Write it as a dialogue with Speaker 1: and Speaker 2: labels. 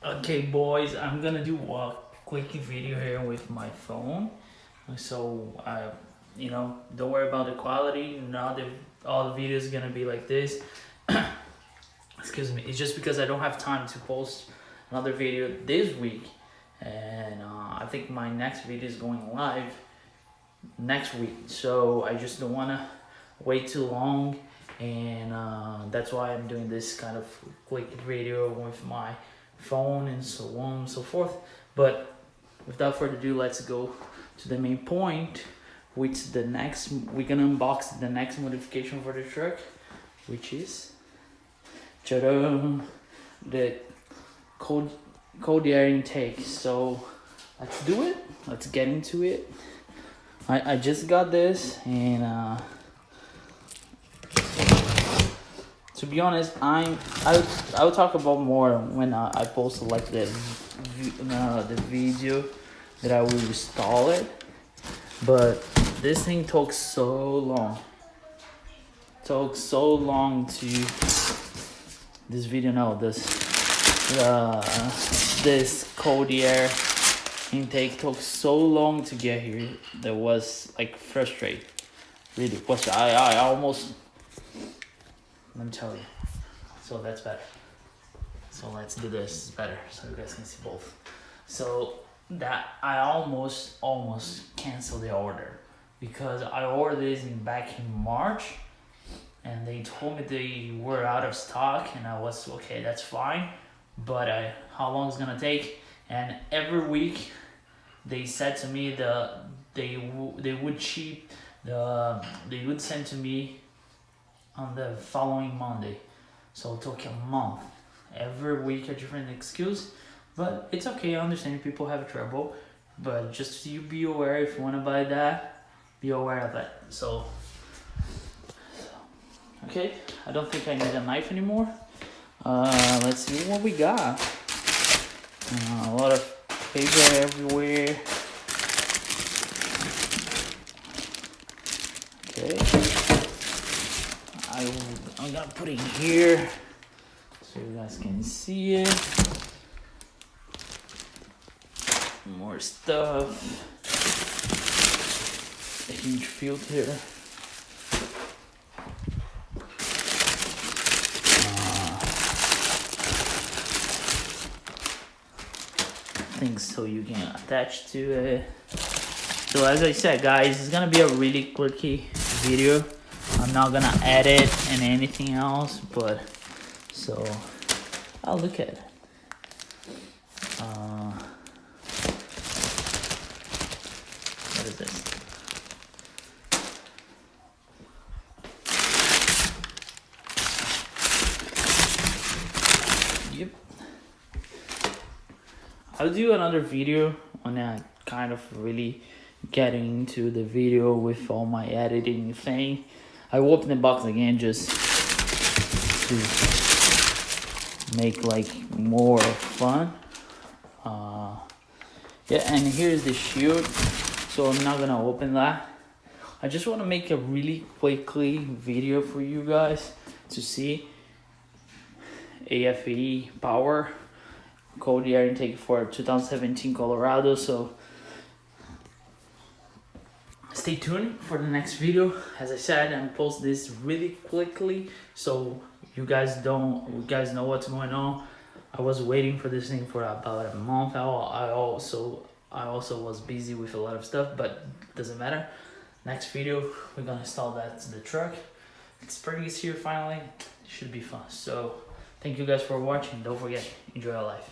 Speaker 1: Okay, boys, I'm gonna do a quick video here with my phone. So don't worry about the quality. Not all the videos gonna be like this. Excuse me. It's just because I don't have time to post another video this week, and I think my next video is going live next week. So I just don't wanna wait too long, and that's why I'm doing this kind of quick video with my phone and so on and so forth. But without further ado, let's go to the main point, which we're gonna unbox the next modification for the truck, which is the cold air intake. So let's do it. Let's get into it. I just got this, and to be honest, I'll talk about more when I post like the video that I will install it. But this thing took so long. To this video. No, this cold air intake took so long to get here. That was like frustrating. Really was. I almost. Let me tell you. So that's better. So let's do this. It's better so you guys can see both. So that I almost canceled the order because I ordered this back in March, and they told me they were out of stock, and I was okay. That's fine, but how long it's gonna take? And every week they said to me they would send to me on the following Monday. So it took a month. Every week a different excuse, but it's okay. I understand people have trouble, but just you be aware. If you want to buy that, be aware of it. So okay, I don't think I need a knife anymore. Let's see what we got. A lot of paper everywhere. Okay, I'm gonna put it here so you guys can see it. More stuff. A huge filter. Things so you can attach to it. So as I said, guys, it's gonna be a really quickie video. I'm not gonna edit and anything else, but so I'll look at it. What is this? Yep. I'll do another video on that, kind of really getting into the video with all my editing thing. I will open the box again just to make like more fun. Yeah, and here's the shield. So I'm not gonna open that. I just want to make a really quickly video for you guys to see AFE power cold air intake for 2017 Colorado. So stay tuned for the next video. As I said, I'm post this really quickly so you guys know what's going on. I was waiting for this thing for about a month. I also was busy with a lot of stuff, but doesn't matter. Next video we're gonna install that to the truck. It's here finally. It should be fun. So thank you guys for watching. Don't forget, enjoy your life.